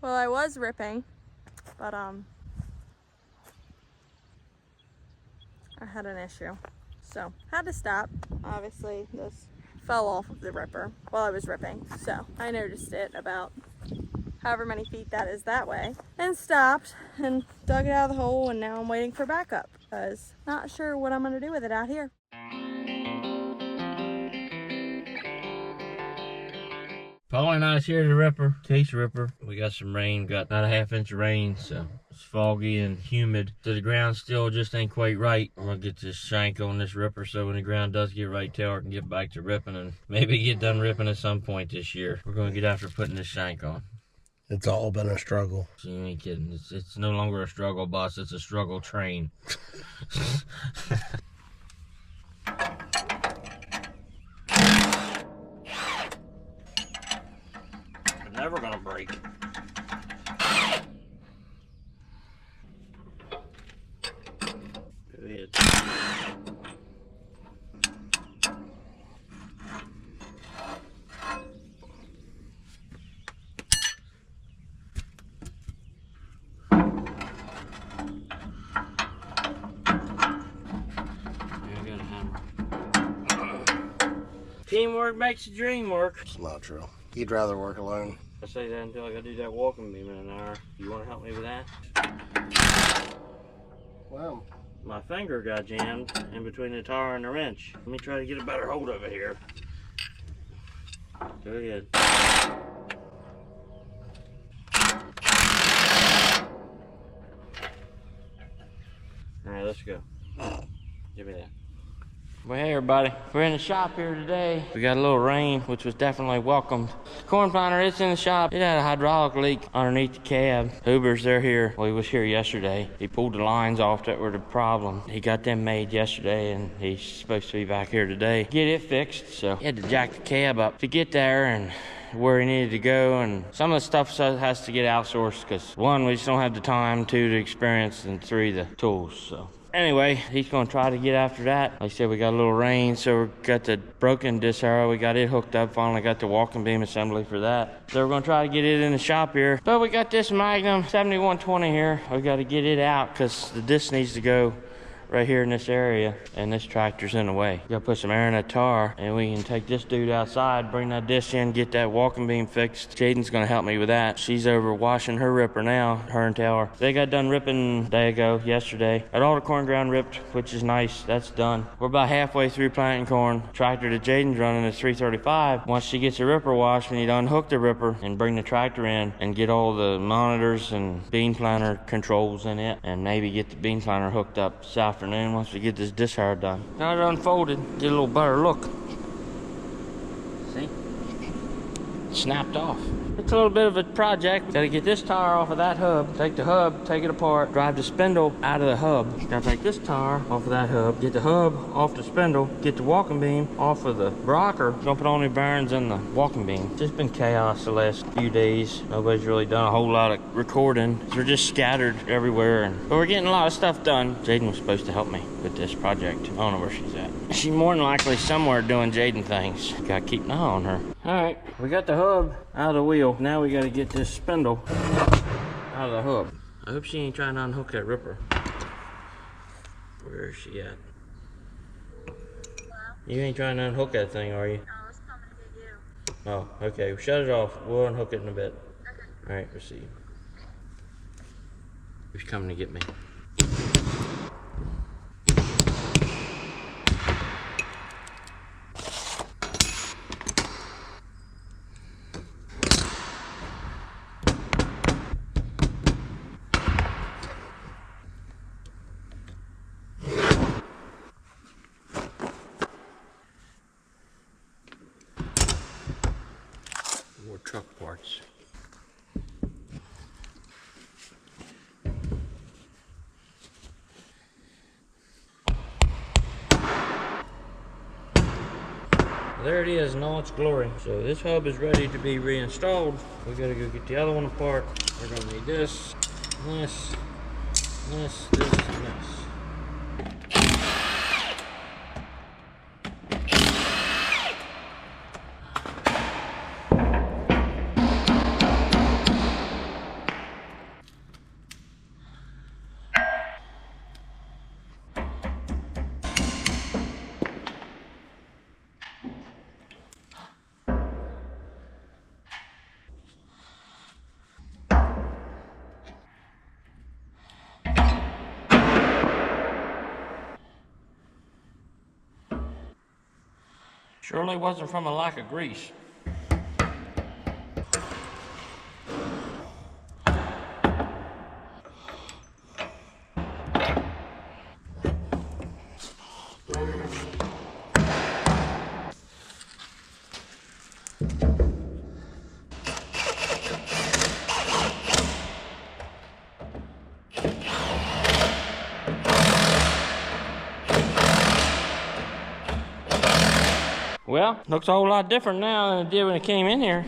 Well, I was ripping, but I had an issue, so had to stop. Obviously, this fell off of the ripper while I was ripping, so I noticed it about however many feet that is that way, and stopped and dug it out of the hole, and now I'm waiting for backup because not sure what I'm gonna do with it out here. Polly and I's here to ripper, case ripper. We got some rain, got about a ½ inch of rain, so it's foggy and humid. So the ground still just ain't quite right. I'm gonna get this shank on this ripper so when the ground does get right, Taylor can get back to ripping and maybe get done ripping at some point this year. We're gonna get after putting this shank on. It's all been a struggle. You ain't kidding. It's no longer a struggle bus, it's a struggle train. Never gonna break. Go ahead. Teamwork makes the dream work. It's not true. You'd rather work alone. I say that until I gotta do that walking beam in an hour. You wanna help me with that? Wow. My finger got jammed in between the tar and the wrench. Let me try to get a better hold of it here. Go ahead. Alright, let's go. Give me that. Well, hey everybody, we're in the shop here today. We got a little rain, which was definitely welcomed. Corn planter, it's in the shop. It had a hydraulic leak underneath the cab. Hoover's, they're here. Well, he was here yesterday. He pulled the lines off that were the problem. He got them made yesterday, and he's supposed to be back here today. Get it fixed, so he had to jack the cab up to get there and where he needed to go, and some of the stuff has to get outsourced because 1, we just don't have the time, 2, the experience, and 3, the tools, so. Anyway, he's gonna try to get after that. Like I said, we got a little rain, so we got the broken disc arrow. We got it hooked up, finally got the walking beam assembly for that. So we're gonna try to get it in the shop here. But we got this Magnum 7120 here. We gotta get it out because the disc needs to go right here in this area, and this tractor's in the way. We gotta put some air in that tar, and we can take this dude outside, bring that disc in, get that walking beam fixed. Jaden's gonna help me with that. She's over washing her ripper now, her and Taylor. They got done ripping a day ago, yesterday. Got all the corn ground ripped, which is nice. That's done. We're about halfway through planting corn. Tractor that Jaden's running is 335. Once she gets the ripper washed, we need to unhook the ripper and bring the tractor in and get all the monitors and bean planter controls in it, and maybe get the bean planter hooked up this afternoon once we get this disc hard done. Now it unfolded, get a little better look. See? Snapped off. It's a little bit of a project. Gotta get this tire off of that hub, take the hub, take it apart, drive the spindle out of the hub. Gotta take this tire off of that hub, get the hub off the spindle, get the walking beam off of the rocker, gonna put on new bearings in the walking beam. It's just been chaos the last few days. Nobody's really done a whole lot of recording. We're just scattered everywhere, but we're getting a lot of stuff done. Jaden was supposed to help me with this project. I don't know where she's at. She's more than likely somewhere doing Jaden things. Gotta keep an eye on her. All right, we got the hub out of the wheel. Now we gotta get this spindle out of the hub. I hope she ain't trying to unhook that ripper. Where is she at? Hello? You ain't trying to unhook that thing, are you? No, I was coming to get you. Oh, okay. Well, shut it off. We'll unhook it in a bit. Okay. All right, we'll see you. Who's coming to get me? More truck parts. There it is in all its glory. So this hub is ready to be reinstalled. We gotta go get the other one apart. We're gonna need this, this, this, this, and this. Surely wasn't from a lack of grease. Well, looks a whole lot different now than it did when it came in here.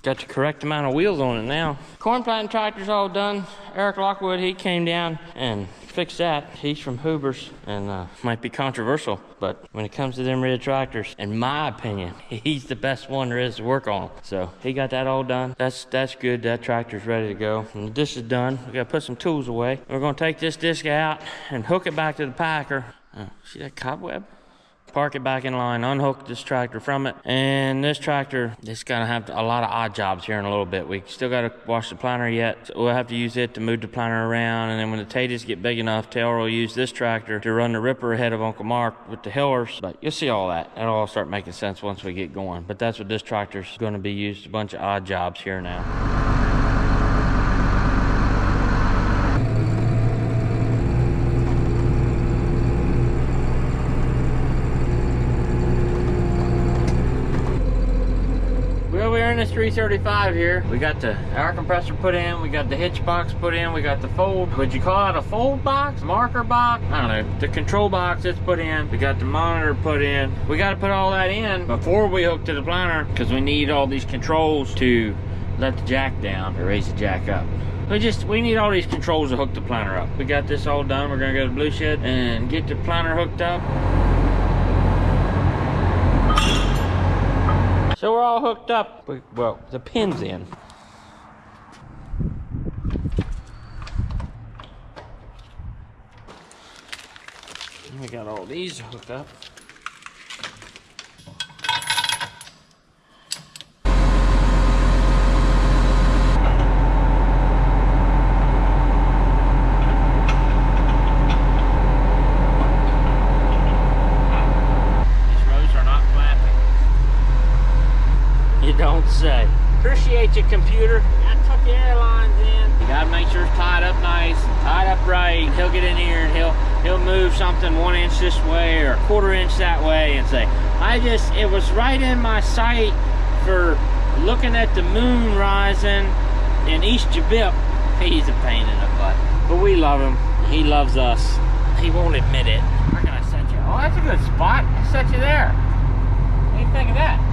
Got the correct amount of wheels on it now. Corn planting tractor's all done. Eric Lockwood, he came down and fixed that. He's from Hoover's and might be controversial, but when it comes to them red tractors, in my opinion, he's the best one there is to work on. So he got that all done. That's good. That tractor's ready to go. And this is done. We gotta put some tools away. We're gonna take this disc out and hook it back to the packer. See that cobweb? Park it back in line, unhook this tractor from it. And this tractor, it's gonna have a lot of odd jobs here in a little bit. We still gotta wash the planter yet. So we'll have to use it to move the planter around. And then when the taters get big enough, Taylor will use this tractor to run the ripper ahead of Uncle Mark with the hillers. But you'll see all that. That'll all start making sense once we get going. But that's what this tractor's gonna be used, a bunch of odd jobs here now. This 335 here. We got the air compressor put in, we got the hitch box put in, we got the fold, would you call it a fold box, marker box? I don't know. The control box is put in, we got the monitor put in. We got to put all that in before we hook to the planter because we need all these controls to let the jack down or raise the jack up. We need all these controls to hook the planter up. We got this all done. We're gonna go to Blue Shed and get the planter hooked up. So we're all hooked up. Well, the pin's in. And we got all these hooked up. Don't say. Appreciate you, computer. I took the airlines in. You gotta make sure it's tied up nice, tied up right. He'll get in here and he'll move something 1 inch this way or a 1/4 inch that way and say, it was right in my sight for looking at the moon rising in East Jabip. He's a pain in the butt. But we love him. He loves us. He won't admit it. Where can I set you? Oh, that's a good spot. I'll set you there. What do you think of that?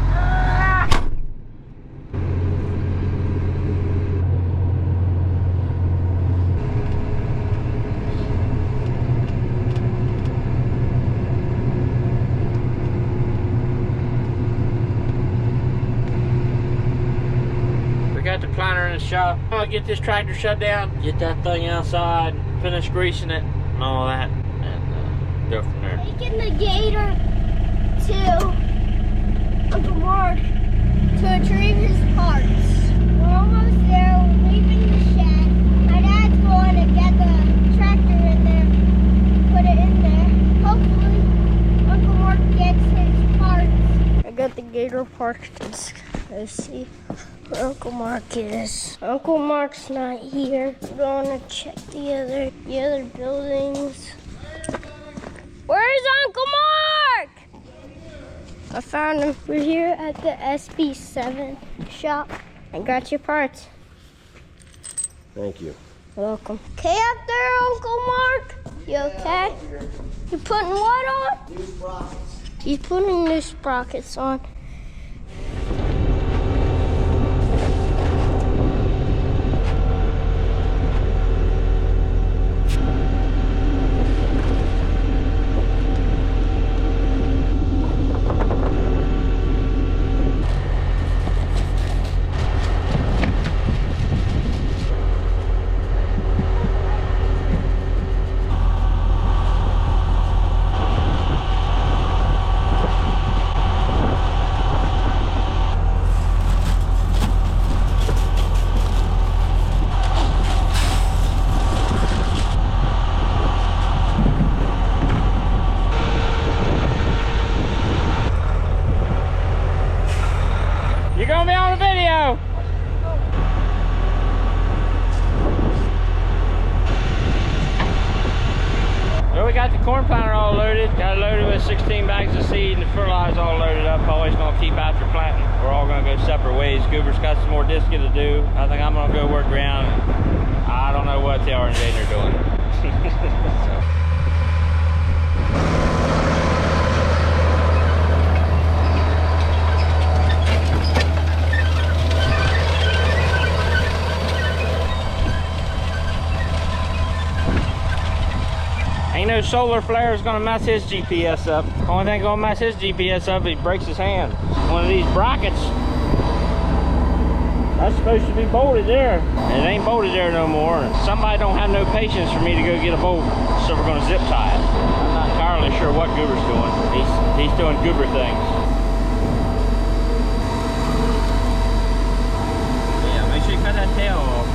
Planter in the shop. I'll get this tractor shut down, get that thing outside, finish greasing it and all that, and go from there. Taking the gator to Uncle Mark to retrieve his parts. We're almost there. We're leaving the shed. My dad's going to get the tractor in there, put it in there. Hopefully Uncle Mark gets his parts. I got the gator parked. Let's see where Uncle Mark is. Uncle Mark's not here. We're going to check the other buildings. Where's Uncle Mark? I found him. We're here at the SB7 shop. I got your parts. Thank you. You're welcome. Okay up there, Uncle Mark? You okay? You putting what on? New sprockets. He's putting new sprockets on. corn planter all loaded. Got it loaded with 16 bags of seed and the fertilizer all loaded up. Always gonna keep after planting. We're all gonna go separate ways. Goober's got some more disking to do. I think I'm gonna go work ground. I don't know what Taylor and Jaden are doing. Ain't no solar flare is gonna mess his GPS up. Only thing gonna mess his GPS up is he breaks his hand. One of these brackets, that's supposed to be bolted there. It ain't bolted there no more. Somebody don't have no patience for me to go get a bolt, so we're gonna zip tie it. I'm not entirely sure what Goober's doing. He's doing Goober things. Yeah, make sure you cut that tail off.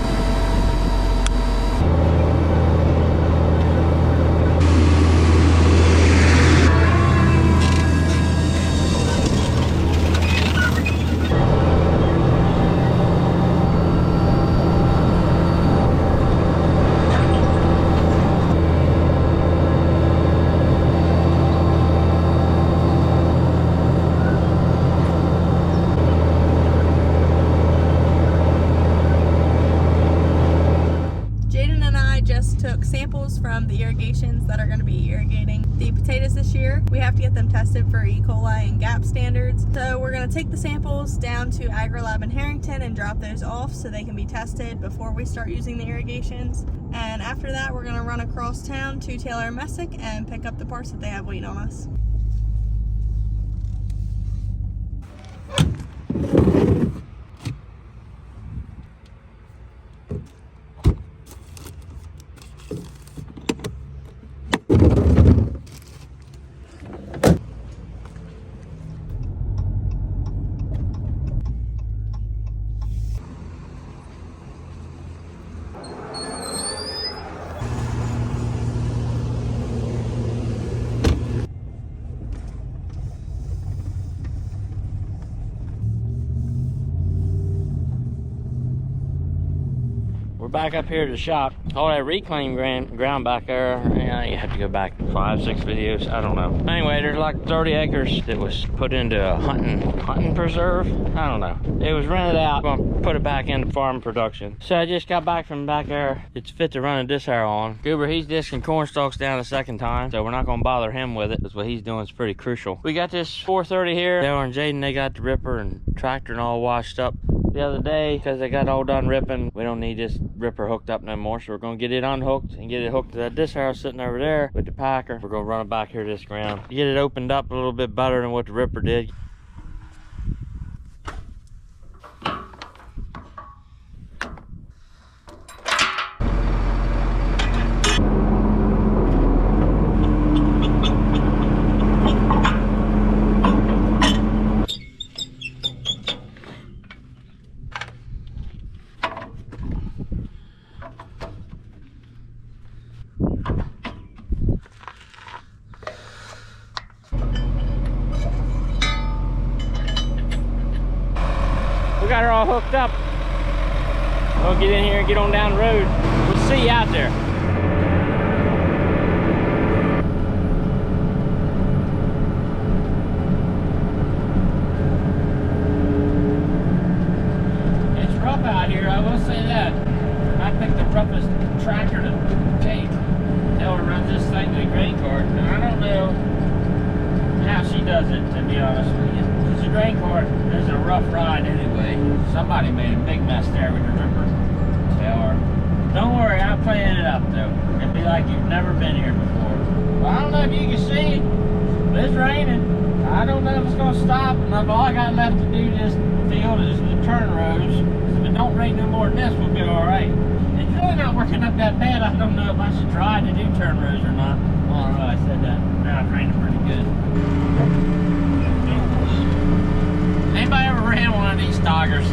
Took samples from the irrigations that are going to be irrigating the potatoes this year. We have to get them tested for E. coli and GAP standards. So we're going to take the samples down to AgriLab in Harrington and drop those off so they can be tested before we start using the irrigations. And after that, we're going to run across town to Taylor and Messick and pick up the parts that they have waiting on us. Back up here to the shop. All that reclaimed ground back there, yeah, you have to go back 5-6 videos, I don't know. Anyway, there's like 30 acres that was put into a hunting preserve. I don't know. It was rented out. I'm gonna put it back into farm production. So I just got back from back there. It's fit to run a disc harrow on. Goober, he's disking corn stalks down a second time, so we're not gonna bother him with it, because what he's doing is pretty crucial. We got this 430 here. Taylor and Jaden, they got the ripper and tractor and all washed up the other day because they got all done ripping. We don't need this ripper hooked up no more, so we're gonna get it unhooked and get it hooked to that disc harrow sitting over there with the packer. We're gonna run it back here to this ground, get it opened up a little bit better than what the ripper did. Got her all hooked up. We'll get in here and get on down the road. We'll see you out there. It's rough out here, I will say that. I picked the roughest tractor to take. Taylor runs this thing to the grain cart, and I don't know how she does it, to be honest with you. It's a grain cart. It's a rough ride anyway. Somebody made a big mess there with the ripper. Taylor, don't worry, I'm cleaning it up though. It'll be like you've never been here before. Well, I don't know if you can see, but it's raining. I don't know if it's gonna stop. And all I got left to do this field is the turn rows. If it don't rain no more than this, we'll be all right. It's really not working up that bad. I don't know if I should try to do turn rows or not. Well, I don't know, I said that. Now it's raining pretty good. Anybody ever ran one of these stoggers?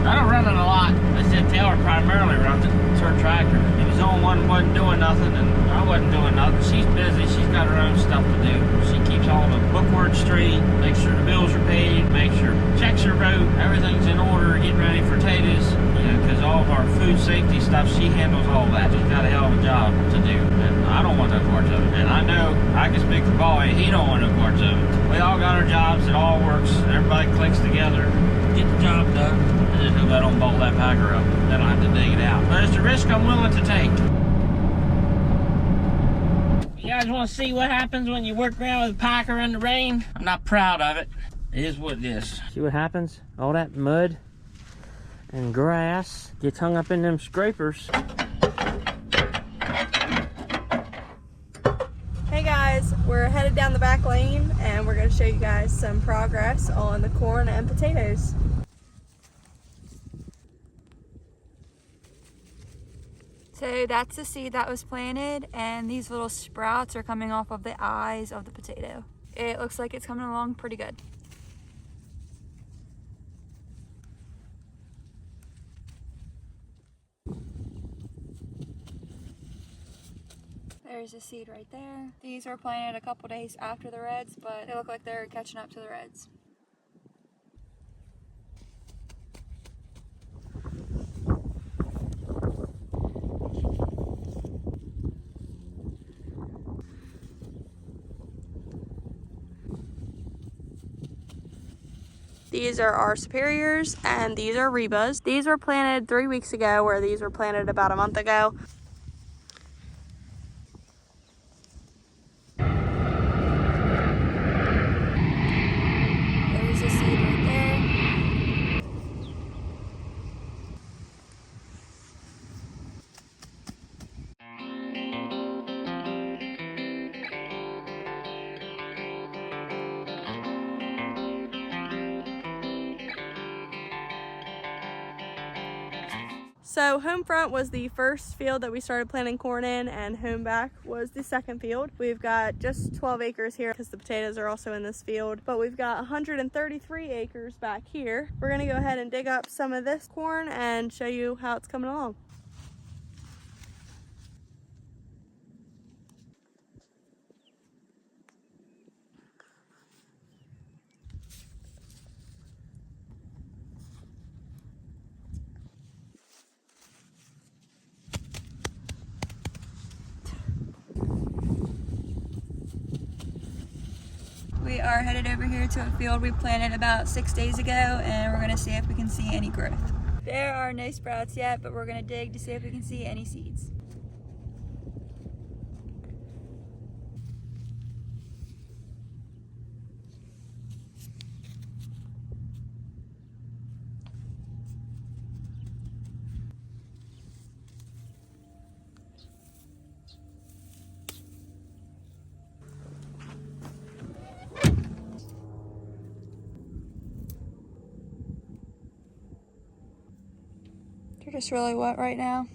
I don't run it a lot. I said Taylor primarily runs it. It's her tractor. He was on one, wasn't doing nothing, and I wasn't doing nothing. She's busy. She's got her own stuff to do. She keeps all the bookwork straight, makes sure the bills are paid, makes sure checks are wrote, everything's in order, getting ready for potatoes. You know, because all of our food safety stuff, she handles all that. She's got a hell of a job to do, and I don't want no parts of it. And I know I can speak for Boy, he don't want no parts of it. We all got our jobs, it all works, everybody clicks together, get the job done, and just hope I don't bolt that packer up. Then I'll have to dig it out. But it's a risk I'm willing to take. You guys want to see what happens when you work around with a packer in the rain? I'm not proud of it. It is what it is. See what happens? All that mud and grass gets hung up in them scrapers. Hey guys, we're headed down the back lane and we're going to show you guys some progress on the corn and potatoes. So that's the seed that was planted, and these little sprouts are coming off of the eyes of the potato. It looks like it's coming along pretty good. There's a seed right there. These were planted a couple days after the reds, but they look like they're catching up to the reds. These are our superiors and these are rebas. These were planted 3 weeks ago, where these were planted about a month ago. There's a seed right there. So home front was the first field that we started planting corn in, and home back was the second field. We've got just 12 acres here because the potatoes are also in this field, but we've got 133 acres back here. We're gonna go ahead and dig up some of this corn and show you how it's coming along. We are headed over here to a field we planted about 6 days ago, and we're gonna see if we can see any growth. There are no sprouts yet, but we're gonna dig to see if we can see any seeds. They're just really wet right now.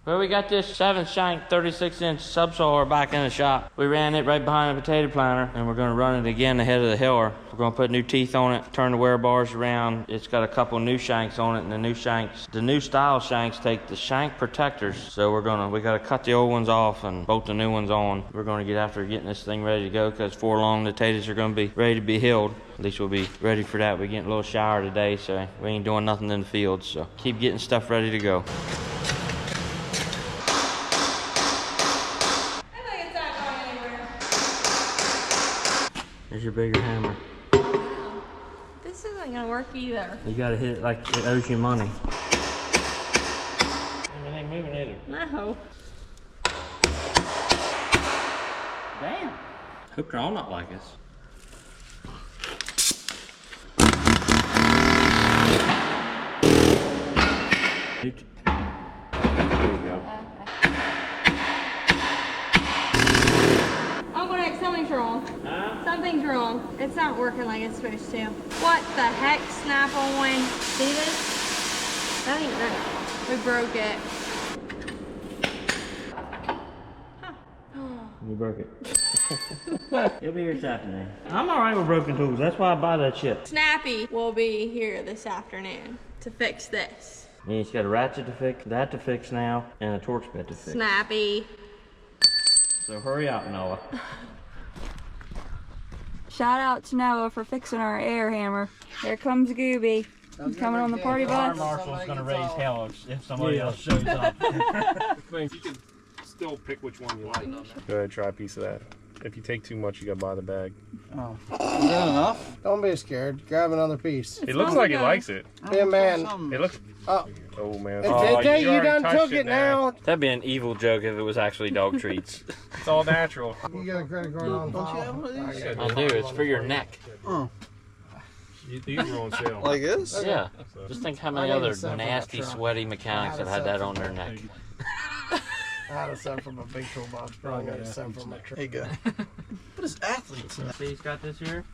Well, we got this 7 shank 36-inch subsoiler back in the shop. We ran it right behind the potato planter, and we're going to run it again ahead of the hiller. We're going to put new teeth on it, turn the wear bars around. It's got a couple new shanks on it, and the new style shanks take the shank protectors. So we got to cut the old ones off and bolt the new ones on. We're going to get after getting this thing ready to go, because before long the potatoes are going to be ready to be hilled. At least we'll be ready for that. We're getting a little shower today, so we ain't doing nothing in the field. So keep getting stuff ready to go. There's your bigger hammer. Wow. This isn't gonna work either. You gotta hit it like it owes you money. It ain't moving either. No. Damn. Hope they're all not like us. There you go. Something's wrong. Huh? Something's wrong. It's not working like it's supposed to. What the heck, Snap on? See this? That ain't right. We broke it. Huh. You broke it. You'll be here this afternoon. I'm alright with broken tools. That's why I buy that shit. Snappy will be here this afternoon to fix this. Yeah, he's got a ratchet to fix, that to fix now, and a torch bit to fix. Snappy. So hurry up, Noah. Shout out to Noah for fixing our air hammer. Here comes Gooby. You coming on the party Fire bus? marshal's gonna raise hell if somebody else shows up. You can still pick which one you like. Go ahead, try a piece of that. If you take too much, you gotta buy the bag. Oh. Is that enough? Don't be scared. Grab another piece. It looks like he likes it. Be a man. It looks. Oh, Oh man. you already done touched took it now. That'd be an evil joke if it was actually dog treats. It's all natural. You got a credit card on file. Don't you have one of these? I do. It's for your neck. These are on sale. Like this? Yeah. Just think how many I need other a set for my nasty, truck. sweaty mechanics have had that on their neck. I had a set from a big toolbox, but I got a set from my truck. There you go. What is athletes? See, he's got this here.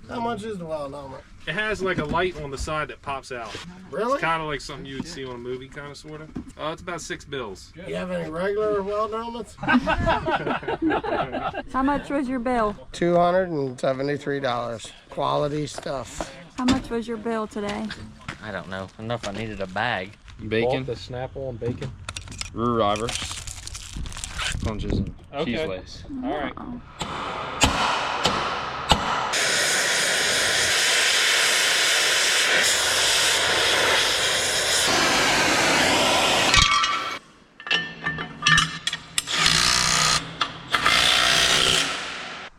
How much is the wild helmet? It has like a light on the side that pops out. Really? It's kind of like something you would see on a movie, kind of, sort of. It's about $6. You have any regular weld helmets? How much was your bill? $273. Quality stuff. How much was your bill today? I don't know. Enough I needed a bag. Bacon. The Snapple and bacon. Rue Rivers. Punches and Okay. cheese lace. All right.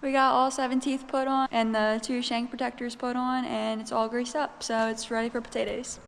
We got all 7 teeth put on and the 2 shank protectors put on, and it's all greased up, so it's ready for potatoes.